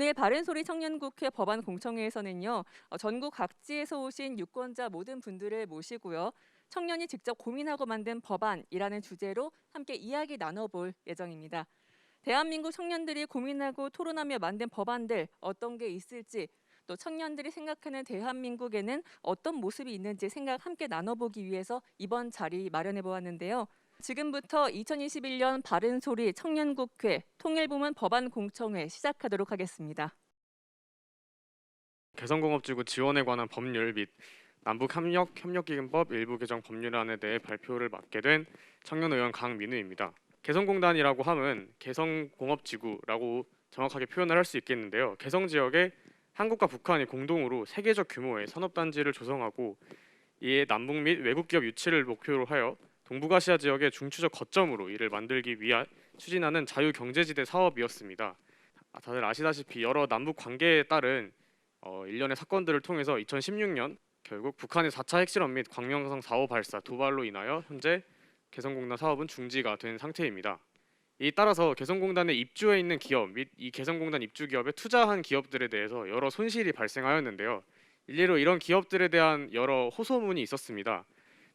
오늘 바른소리 청년국회 법안 공청회에서는요, 전국 각지에서 오신 유권자 모든 분들을 모시고요. 청년이 직접 고민하고 만든 법안이라는 주제로 함께 이야기 나눠볼 예정입니다. 대한민국 청년들이 고민하고 토론하며 만든 법안들 어떤 게 있을지, 또 청년들이 생각하는 대한민국에는 어떤 모습이 있는지 생각 함께 나눠보기 위해서 이번 자리 마련해 보았는데요. 지금부터 2021년 바른소리 청년국회 통일부문 법안 공청회 시작하도록 하겠습니다. 개성공업지구 지원에 관한 법률 및 남북협력기금법 일부 개정 법률안에 대해 발표를 맡게 된 청년의원 강민우입니다. 개성공단이라고 함은 개성공업지구라고 정확하게 표현을 할 수 있겠는데요. 개성 지역에 한국과 북한이 공동으로 세계적 규모의 산업단지를 조성하고 이에 남북 및 외국 기업 유치를 목표로 하여 동북아시아 지역의 중추적 거점으로 이를 만들기 위해 추진하는 자유경제지대 사업이었습니다. 다들 아시다시피 여러 남북 관계에 따른 일련의 사건들을 통해서 2016년 결국 북한의 4차 핵실험 및 광명성 4호 발사 도발로 인하여 현재 개성공단 사업은 중지가 된 상태입니다. 이 따라서 개성공단에 입주해 있는 기업 및 이 개성공단 입주 기업에 투자한 기업들에 대해서 여러 손실이 발생하였는데요. 일례로 이런 기업들에 대한 여러 호소문이 있었습니다.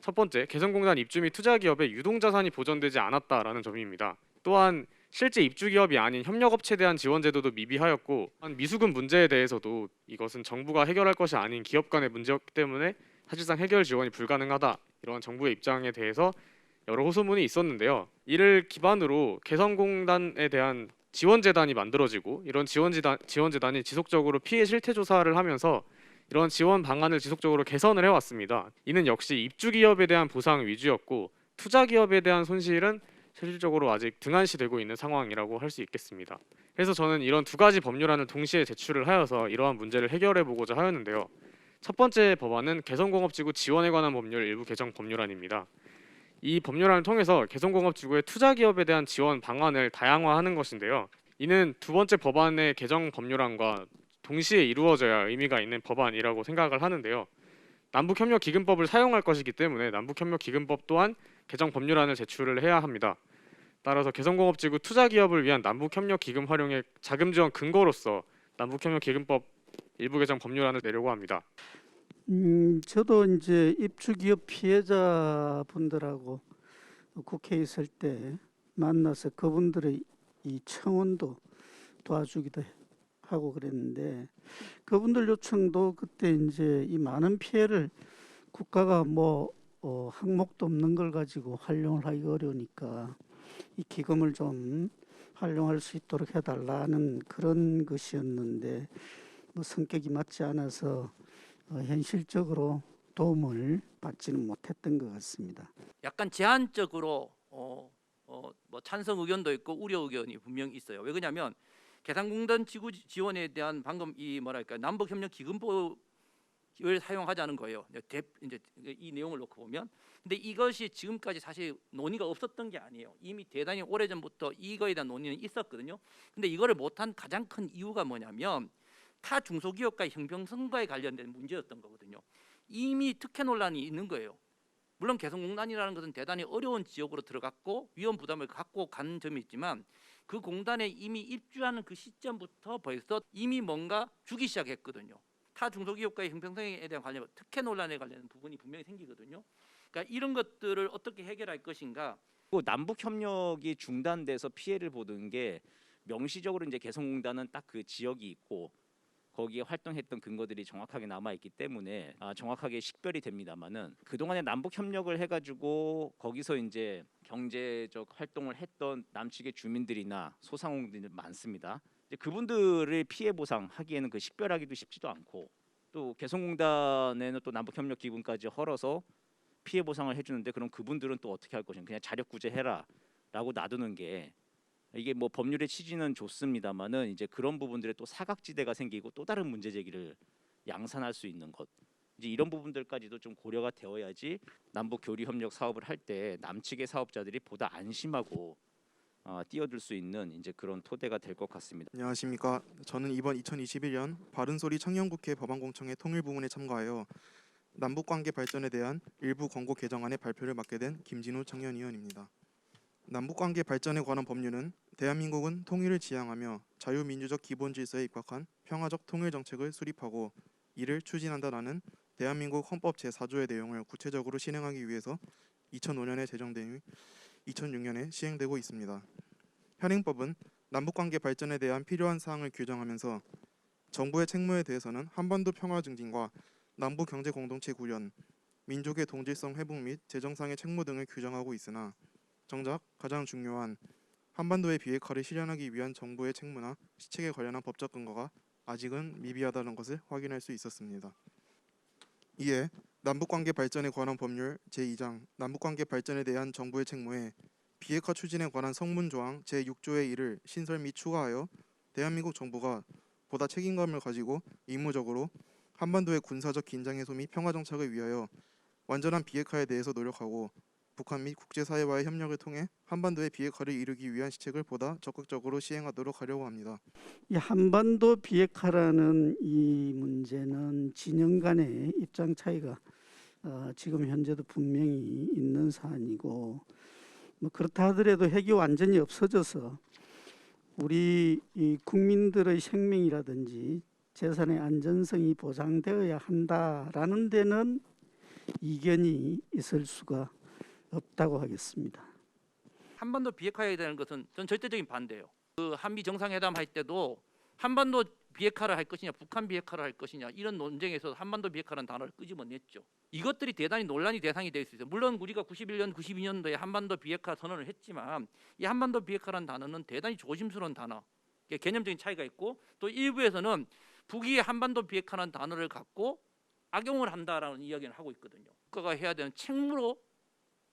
첫 번째, 개성공단 입주 및 투자 기업의 유동자산이 보전되지 않았다라는 점입니다. 또한 실제 입주 기업이 아닌 협력업체에 대한 지원 제도도 미비하였고, 미수금 문제에 대해서도 이것은 정부가 해결할 것이 아닌 기업 간의 문제였기 때문에 사실상 해결 지원이 불가능하다, 이런 정부의 입장에 대해서 여러 호소문이 있었는데요. 이를 기반으로 개성공단에 대한 지원재단이 만들어지고, 이런 지원재단이 지속적으로 피해 실태 조사를 하면서 이런 지원 방안을 지속적으로 개선을 해왔습니다. 이는 역시 입주 기업에 대한 보상 위주였고, 투자 기업에 대한 손실은 실질적으로 아직 등한시되고 있는 상황이라고 할 수 있겠습니다. 그래서 저는 이런 두 가지 법률안을 동시에 제출을 하여서 이러한 문제를 해결해 보고자 하였는데요. 첫 번째 법안은 개성공업지구 지원에 관한 법률 일부 개정 법률안입니다. 이 법률안을 통해서 개성공업지구의 투자 기업에 대한 지원 방안을 다양화하는 것인데요. 이는 두 번째 법안의 개정 법률안과 동시에 이루어져야 의미가 있는 법안이라고 생각을 하는데요. 남북협력기금법을 사용할 것이기 때문에 남북협력기금법 또한 개정 법률안을 제출을 해야 합니다. 따라서 개성공업지구 투자기업을 위한 남북협력기금 활용의 자금 지원 근거로서 남북협력기금법 일부 개정 법률안을 내려고 합니다. 저도 이제 입주기업 피해자분들하고 국회에 있을 때 만나서 그분들의 이 청원도 도와주기도 하고 그랬는데, 그분들 요청도 그때 이제 이 많은 피해를 국가가 항목도 없는 걸 가지고 활용을 하기 어려우니까 이 기금을 좀 활용할 수 있도록 해달라는 그런 것이었는데, 성격이 맞지 않아서 현실적으로 도움을 받지는 못했던 것 같습니다. 약간 제한적으로 찬성 의견도 있고 우려 의견이 분명히 있어요. 왜 그러냐면 개성공단 지구 지원에 대한 방금 남북협력기금법을 사용하자는 거예요. 이제 이 내용을 놓고 보면, 근데 이것이 지금까지 사실 논의가 없었던 게 아니에요. 이미 대단히 오래전부터 이거에 대한 논의는 있었거든요. 근데 이거를 못한 가장 큰 이유가 뭐냐면 타 중소기업과의 형평성과에 관련된 문제였던 거거든요. 이미 특혜 논란이 있는 거예요. 물론 개성공단이라는 것은 대단히 어려운 지역으로 들어갔고 위험 부담을 갖고 간 점이 있지만, 그 공단에 이미 입주하는 그 시점부터 벌써 이미 뭔가 주기 시작했거든요. 타 중소기업과의 형평성에 대한 관련 특혜 논란에 관련된 부분이 분명히 생기거든요. 그러니까 이런 것들을 어떻게 해결할 것인가. 남북 협력이 중단돼서 피해를 보는 게 명시적으로 이제 개성공단은 딱 그 지역이 있고 거기에 활동했던 근거들이 정확하게 남아 있기 때문에 정확하게 식별이 됩니다만은, 그동안에 남북 협력을 해가지고 거기서 이제 경제적 활동을 했던 남측의 주민들이나 소상공인들 많습니다. 이제 그분들을 피해 보상하기에는 그 식별하기도 쉽지도 않고, 또 개성공단에는 또 남북 협력 기금까지 헐어서 피해 보상을 해주는데, 그럼 그분들은 또 어떻게 할 것인가? 그냥 자력 구제해라라고 놔두는 게, 이게 뭐 법률의 취지는 좋습니다만은 이제 그런 부분들에 또 사각지대가 생기고 또 다른 문제 제기를 양산할 수 있는 것, 이제 이런 부분들까지도 좀 고려가 되어야지 남북 교류 협력 사업을 할 때 남측의 사업자들이 보다 안심하고 뛰어들 수 있는 이제 그런 토대가 될 것 같습니다. 안녕하십니까. 저는 이번 2021년 바른소리 청년국회 법안공청회 통일부문에 참가하여 남북관계 발전에 대한 일부 권고 개정안의 발표를 맡게 된 김진우 청년위원입니다. 남북관계 발전에 관한 법률은 대한민국은 통일을 지향하며 자유민주적 기본 질서에 입각한 평화적 통일 정책을 수립하고 이를 추진한다라는 대한민국 헌법 제4조의 내용을 구체적으로 실행하기 위해서 2005년에 제정된 2006년에 시행되고 있습니다. 현행법은 남북관계 발전에 대한 필요한 사항을 규정하면서 정부의 책무에 대해서는 한반도 평화 증진과 남북 경제 공동체 구현, 민족의 동질성 회복 및 재정상의 책무 등을 규정하고 있으나 정작 가장 중요한 한반도의 비핵화를 실현하기 위한 정부의 책무나 시책에 관련한 법적 근거가 아직은 미비하다는 것을 확인할 수 있었습니다. 이에 남북관계 발전에 관한 법률 제2장 남북관계 발전에 대한 정부의 책무에 비핵화 추진에 관한 성문조항 제6조의 1을 신설 및 추가하여 대한민국 정부가 보다 책임감을 가지고 임무적으로 한반도의 군사적 긴장 해소 및 평화 정착을 위하여 완전한 비핵화에 대해서 노력하고 북한 및 국제사회와의 협력을 통해 한반도의 비핵화를 이루기 위한 시책을 보다 적극적으로 시행하도록 하려고 합니다. 이 한반도 비핵화라는 이 문제는 진영 간의 입장 차이가 지금 현재도 분명히 있는 사안이고 뭐 그렇다 하더라도 핵이 완전히 없어져서 우리 이 국민들의 생명이라든지 재산의 안전성이 보장되어야 한다라는 데는 이견이 있을 수가 없다고 하겠습니다. 한반도 비핵화에 대한 것은 전 절대적인 반대예요. 그 한미 정상회담 할 때도 한반도 비핵화를 할 것이냐 북한 비핵화를 할 것이냐 이런 논쟁에서 한반도 비핵화라는 단어를 끄집어냈죠. 이것들이 대단히 논란이 대상이 될 수 있어요. 물론 우리가 91년, 92년도에 한반도 비핵화 선언을 했지만 이 한반도 비핵화라는 단어는 대단히 조심스러운 단어, 개념적인 차이가 있고 또 일부에서는 북이 한반도 비핵화라는 단어를 갖고 악용을 한다라는 이야기를 하고 있거든요. 국가가 해야 되는 책무로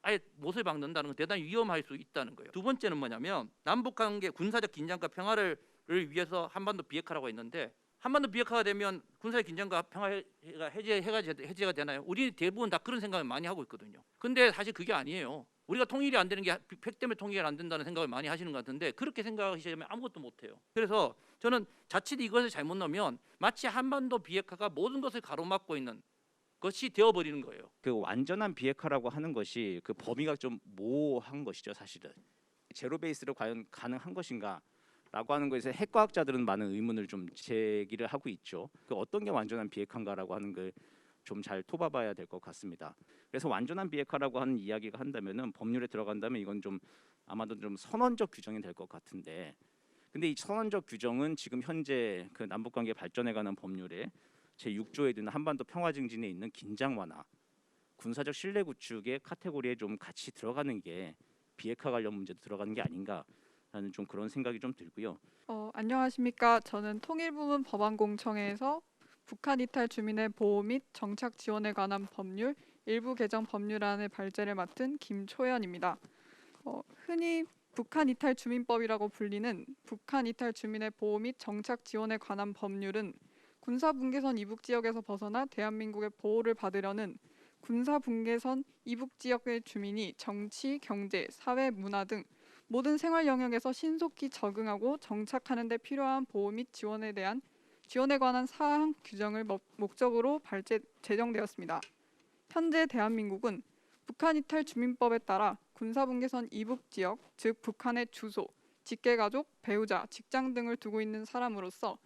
아예 못을 박는다는 건 대단히 위험할 수 있다는 거예요. 두 번째는 뭐냐면 남북관계 군사적 긴장과 평화를 위해서 한반도 비핵화라고 했는데 한반도 비핵화가 되면 군사적 긴장과 평화가 해제가 되나요? 우리 대부분 다 그런 생각을 많이 하고 있거든요. 근데 사실 그게 아니에요. 우리가 통일이 안 되는 게 핵 때문에 통일이 안 된다는 생각을 많이 하시는 것 같은데 그렇게 생각하시면 아무것도 못해요. 그래서 저는 자칫 이것을 잘못 넣으면 마치 한반도 비핵화가 모든 것을 가로막고 있는 것이 되어버리는 거예요. 그 완전한 비핵화라고 하는 것이 그 범위가 좀 모호한 것이죠, 사실은. 제로 베이스로 과연 가능한 것인가라고 하는 것에서 핵과학자들은 많은 의문을 좀 제기를 하고 있죠. 그 어떤 게 완전한 비핵화인가라고 하는 걸 좀 잘 토봐봐야 될 것 같습니다. 그래서 완전한 비핵화라고 하는 이야기가 한다면은 법률에 들어간다면 이건 좀 아마도 좀 선언적 규정이 될 것 같은데, 근데 이 선언적 규정은 지금 현재 그 남북관계 발전에 관한 법률에 제6조에 드는 한반도 평화 증진에 있는 긴장 완화, 군사적 신뢰 구축의 카테고리에 좀 같이 들어가는 게 비핵화 관련 문제도 들어가는 게 아닌가라는 좀 그런 생각이 좀 들고요. 안녕하십니까. 저는 통일부문 법안공청회에서 북한 이탈 주민의 보호 및 정착 지원에 관한 법률 일부 개정 법률안의 발제를 맡은 김초연입니다. 흔히 북한 이탈 주민법이라고 불리는 북한 이탈 주민의 보호 및 정착 지원에 관한 법률은 군사분계선 이북 지역에서 벗어나 대한민국의 보호를 받으려는 군사분계선 이북 지역의 주민이 정치, 경제, 사회, 문화 등 모든 생활 영역에서 신속히 적응하고 정착하는 데 필요한 보호 및 지원에 관한 사항 규정을 목적으로 제정되었습니다. 현재 대한민국은 북한 이탈 주민법에 따라 군사분계선 이북 지역, 즉 북한의 주소, 직계가족, 배우자, 직장 등을 두고 있는 사람으로서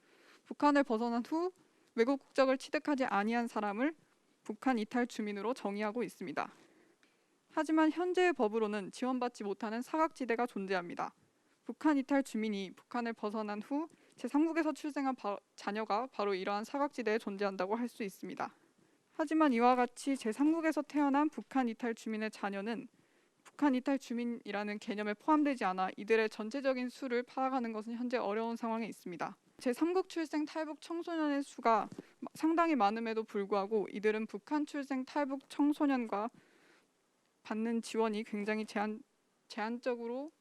북한을 벗어난 후 외국 국적을 취득하지 아니한 사람을 북한 이탈 주민으로 정의하고 있습니다. 하지만 현재의 법으로는 지원받지 못하는 사각지대가 존재합니다. 북한 이탈 주민이 북한을 벗어난 후 제3국에서 출생한 자녀가 바로 이러한 사각지대에 존재한다고 할 수 있습니다. 하지만 이와 같이 제3국에서 태어난 북한 이탈 주민의 자녀는 북한 이탈 주민이라는 개념에 포함되지 않아 이들의 전체적인 수를 파악하는 것은 현재 어려운 상황에 있습니다. 제3국 출생 탈북 청소년의 수가 상당히 많음에도 불구하고 이들은 북한 출생 탈북 청소년과 받는 지원이 굉장히 제한적으로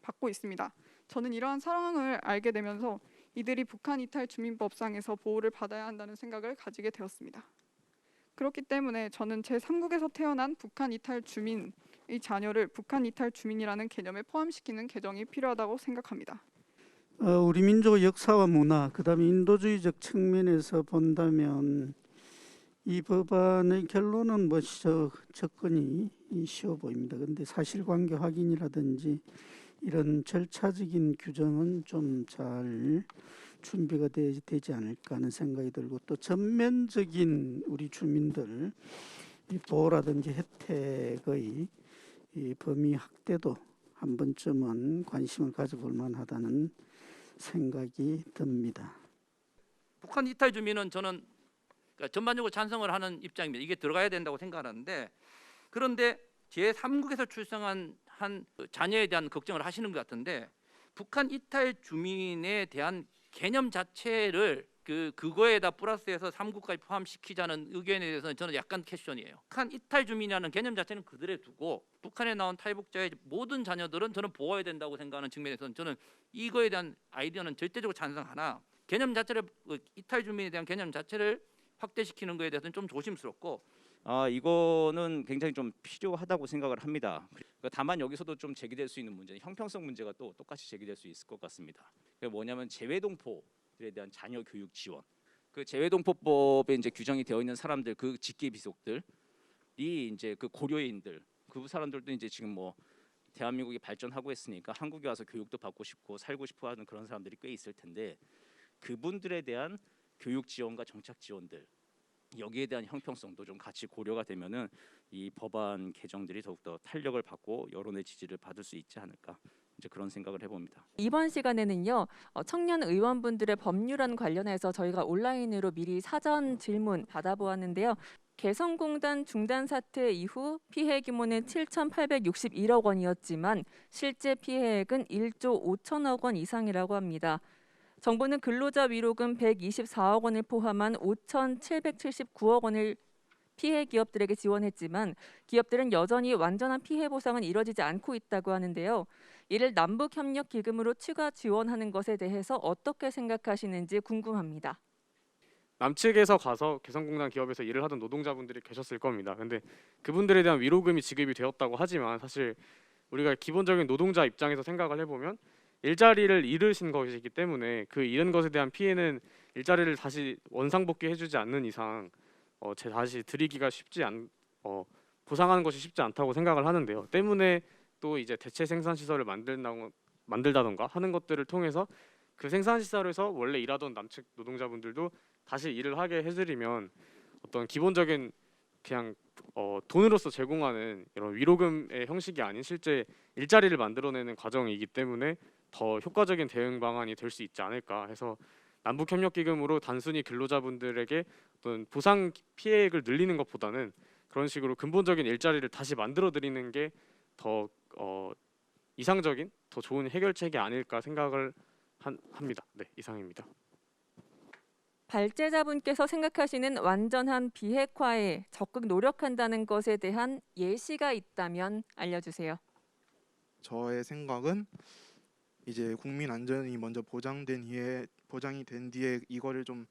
받고 있습니다. 저는 이러한 상황을 알게 되면서 이들이 북한 이탈 주민법상에서 보호를 받아야 한다는 생각을 가지게 되었습니다. 그렇기 때문에 저는 제3국에서 태어난 북한 이탈 주민의 자녀를 북한 이탈 주민이라는 개념에 포함시키는 개정이 필요하다고 생각합니다. 우리 민족의 역사와 문화, 그다음에 인도주의적 측면에서 본다면 이 법안의 결론은 접근이 쉬워 보입니다. 그런데 사실관계 확인이라든지 이런 절차적인 규정은 좀 잘 준비가 되지 않을까 하는 생각이 들고, 또 전면적인 우리 주민들 이 보호라든지 혜택의 이 범위 확대도 한 번쯤은 관심을 가져볼 만하다는 생각이 듭니다. 북한 이탈 주민은 저는 그러니까 전반적으로 찬성을 하는 입장입니다. 이게 들어가야 된다고 생각하는데, 그런데 제3국에서 출생한 한 자녀에 대한 걱정을 하시는 것 같은데, 북한 이탈 주민에 대한 개념 자체를 그거에다 플러스해서 3국까지 포함시키자는 의견에 대해서는 저는 약간 퀘션이에요. 북한 이탈 주민이라는 개념 자체는 그대로 두고 북한에 나온 탈북자의 모든 자녀들은 저는 보호해야 된다고 생각하는 측면에서는 저는 이거에 대한 아이디어는 절대적으로 찬성하나, 개념 자체를 이탈 주민에 대한 개념 자체를 확대시키는 거에 대해서는 좀 조심스럽고, 이거는 굉장히 좀 필요하다고 생각을 합니다. 다만 여기서도 좀 제기될 수 있는 문제는 형평성 문제가 또 똑같이 제기될 수 있을 것 같습니다. 그게 뭐냐면 재외동포들에 대한 자녀 교육 지원. 그 재외동포법에 이제 규정이 되어 있는 사람들, 그 직계 비속들이 이제 그 고려인들, 그 사람들도 이제 지금 뭐 대한민국이 발전하고 있으니까 한국에 와서 교육도 받고 싶고 살고 싶어 하는 그런 사람들이 꽤 있을 텐데, 그분들에 대한 교육 지원과 정착 지원들, 여기에 대한 형평성도 좀 같이 고려가 되면은 이 법안 개정들이 더욱더 탄력을 받고 여론의 지지를 받을 수 있지 않을까, 이제 그런 생각을 해봅니다. 이번 시간에는요, 청년 의원분들의 법률안 관련해서 저희가 온라인으로 미리 사전 질문 받아보았는데요. 개성공단 중단 사태 이후 피해 규모는 7,861억 원이었지만 실제 피해액은 1조 5천억 원 이상이라고 합니다. 정부는 근로자 위로금 124억 원을 포함한 5,779억 원을 피해 기업들에게 지원했지만 기업들은 여전히 완전한 피해 보상은 이뤄지지 않고 있다고 하는데요. 이를 남북협력기금으로 추가 지원하는 것에 대해서 어떻게 생각하시는지 궁금합니다. 남측에서 가서 개성공단 기업에서 일을 하던 노동자분들이 계셨을 겁니다. 근데 그분들에 대한 위로금이 지급이 되었다고 하지만 사실 우리가 기본적인 노동자 입장에서 생각을 해보면 일자리를 잃으신 것이기 때문에 그 잃은 것에 대한 피해는 일자리를 다시 원상복귀해주지 않는 이상 다시 드리기가 보상하는 것이 쉽지 않다고 생각을 하는데요. 때문에 또 이제 대체 생산 시설을 만들다던가 하는 것들을 통해서 그 생산 시설에서 원래 일하던 남측 노동자분들도 다시 일을 하게 해드리면 어떤 기본적인 그냥 돈으로서 제공하는 이런 위로금의 형식이 아닌 실제 일자리를 만들어내는 과정이기 때문에 더 효과적인 대응 방안이 될 수 있지 않을까 해서, 남북협력기금으로 단순히 근로자분들에게 어떤 보상 피해액을 늘리는 것보다는 그런 식으로 근본적인 일자리를 다시 만들어드리는 게 더 이상적인, 더 좋은 해결책이 아닐까 생각을 합니다. 네, 이상입니다. 발제자분께서 생각하시는 완전한 비핵화에 적극 노력한다는 것에 대한 예시가 있다면 알려주세요. 저의 생각은 이제 국민 안전이 먼저 보장이 된 뒤에 이거를 좀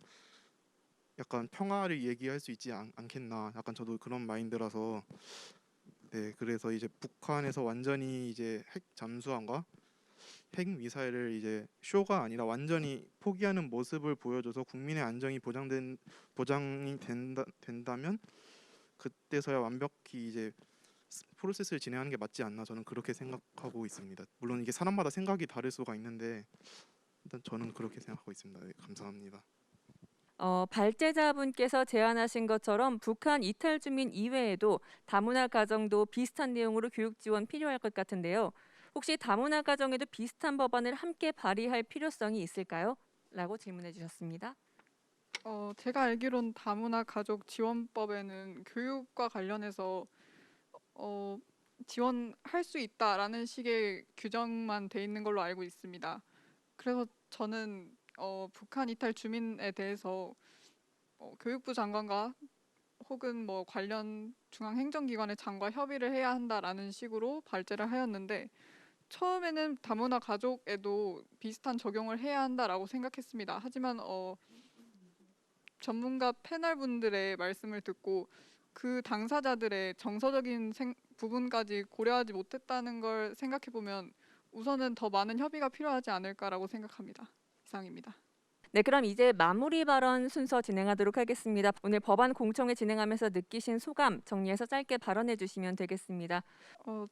약간 평화를 얘기할 수 있지 않겠나, 약간 저도 그런 마인드라서, 네, 그래서 이제 북한에서 완전히 이제 핵 잠수함과 핵 미사일을 이제 쇼가 아니라 완전히 포기하는 모습을 보여줘서 국민의 안정이 보장이 된다면 그때서야 완벽히 이제 프로세스를 진행하는 게 맞지 않나, 저는 그렇게 생각하고 있습니다. 물론 이게 사람마다 생각이 다를 수가 있는데 일단 저는 그렇게 생각하고 있습니다. 네, 감사합니다. 발제자분께서 제안하신 것처럼 북한 이탈 주민 이외에도 다문화 가정도 비슷한 내용으로 교육 지원 필요할 것 같은데요. 혹시 다문화 가정에도 비슷한 법안을 함께 발의할 필요성이 있을까요? 라고 질문해 주셨습니다. 제가 알기론 다문화 가족 지원법에는 교육과 관련해서 지원할 수 있다라는 식의 규정만 돼 있는 걸로 알고 있습니다. 그래서 저는 북한 이탈 주민에 대해서 교육부 장관과 혹은 뭐 관련 중앙행정기관의 장과 협의를 해야 한다라는 식으로 발제를 하였는데, 처음에는 다문화 가족에도 비슷한 적용을 해야 한다라고 생각했습니다. 하지만 전문가 패널분들의 말씀을 듣고 그 당사자들의 정서적인 부분까지 고려하지 못했다는 걸 생각해 보면 우선은 더 많은 협의가 필요하지 않을까라고 생각합니다. 이상입니다. 네, 그럼 이제 마무리 발언 순서 진행하도록 하겠습니다. 오늘 법안 공청회 진행하면서 느끼신 소감 정리해서 짧게 발언해 주시면 되겠습니다.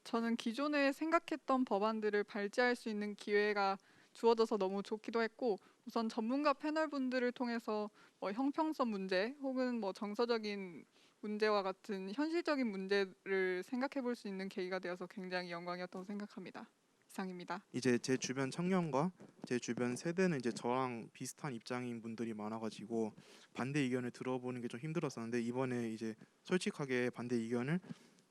저는 기존에 생각했던 법안들을 발제할 수 있는 기회가 주어져서 너무 좋기도 했고, 우선 전문가 패널 분들을 통해서 형평성 문제 혹은 정서적인 문제와 같은 현실적인 문제를 생각해 볼 수 있는 계기가 되어서 굉장히 영광이었다고 생각합니다. 이상입니다. 이제 제 주변 청년과 제 주변 세대는 이제 저랑 비슷한 입장인 분들이 많아가지고 반대 의견을 들어보는 게 좀 힘들었었는데, 이번에 이제 솔직하게 반대 의견을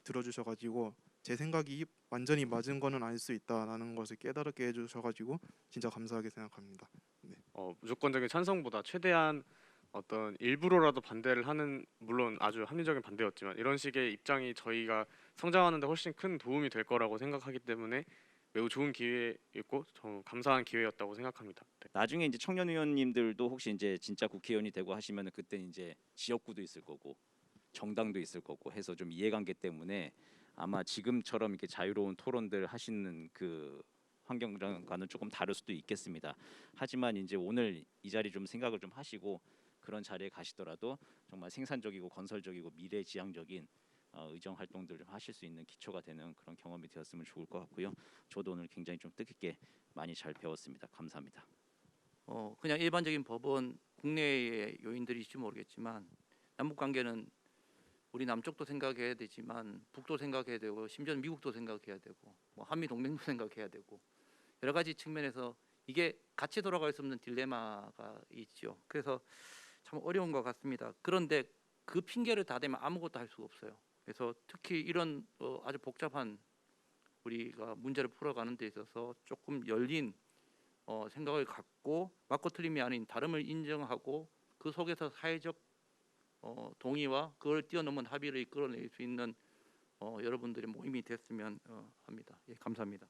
들어주셔가지고 제 생각이 완전히 맞은 거는 아닐 수 있다라는 것을 깨달게 해주셔가지고 진짜 감사하게 생각합니다. 무조건적인 찬성보다 최대한 어떤 일부러라도 반대를 하는, 물론 아주 합리적인 반대였지만 이런 식의 입장이 저희가 성장하는 데 훨씬 큰 도움이 될 거라고 생각하기 때문에 매우 좋은 기회였고 감사한 기회였다고 생각합니다. 네. 나중에 이제 청년 의원님들도 혹시 이제 진짜 국회의원이 되고 하시면은 그때 이제 지역구도 있을 거고 정당도 있을 거고 해서 좀 이해관계 때문에 아마 지금처럼 이렇게 자유로운 토론들 하시는 그 환경과는 조금 다를 수도 있겠습니다. 하지만 이제 오늘 이 자리 좀 생각을 좀 하시고 그런 자리에 가시더라도 정말 생산적이고 건설적이고 미래지향적인 의정 활동들 좀 하실 수 있는 기초가 되는 그런 경험이 되었으면 좋을 것 같고요. 저도 오늘 굉장히 좀 뜻깊게 많이 잘 배웠습니다. 감사합니다. 그냥 일반적인 법원 국내의 요인들일지 모르겠지만 남북 관계는 우리 남쪽도 생각해야 되지만 북도 생각해야 되고 심지어는 미국도 생각해야 되고 한미 동맹도 생각해야 되고 여러 가지 측면에서 이게 같이 돌아갈 수 없는 딜레마가 있죠. 그래서 참 어려운 것 같습니다. 그런데 그 핑계를 다 대면 아무것도 할 수가 없어요. 그래서 특히 이런 아주 복잡한 우리가 문제를 풀어가는 데 있어서 조금 열린 생각을 갖고 맞고 틀림이 아닌 다름을 인정하고 그 속에서 사회적 동의와 그걸 뛰어넘은 합의를 이끌어낼 수 있는 여러분들의 모임이 됐으면 합니다. 예, 감사합니다.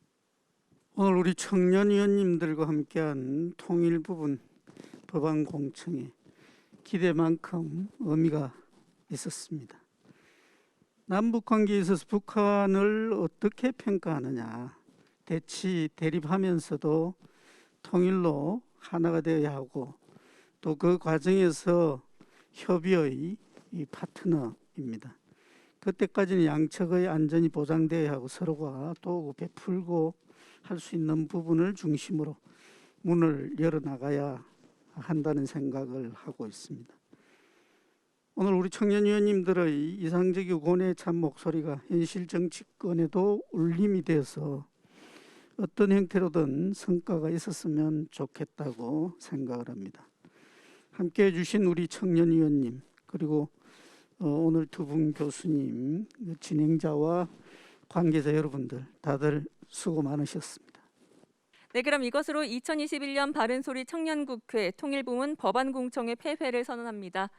오늘 우리 청년 의원님들과 함께한 통일 부분 법안 공청회 기대만큼 의미가 있었습니다. 남북 관계에 있어서 북한을 어떻게 평가하느냐, 대립하면서도 통일로 하나가 되어야 하고 또 그 과정에서 협의의 이 파트너입니다. 그때까지는 양측의 안전이 보장되어야 하고 서로가 또 베풀고 할 수 있는 부분을 중심으로 문을 열어나가야 한다는 생각을 하고 있습니다. 오늘 우리 청년 의원님들의 이상적이고 고뇌에 찬 목소리가 현실 정치권에도 울림이 되어서 어떤 형태로든 성과가 있었으면 좋겠다고 생각을 합니다. 함께해 주신 우리 청년 의원님, 그리고 오늘 두 분 교수님, 진행자와 관계자 여러분들 다들 수고 많으셨습니다. 네, 그럼 이것으로 2021년 바른소리 청년국회 통일부문 법안공청회 폐회를 선언합니다.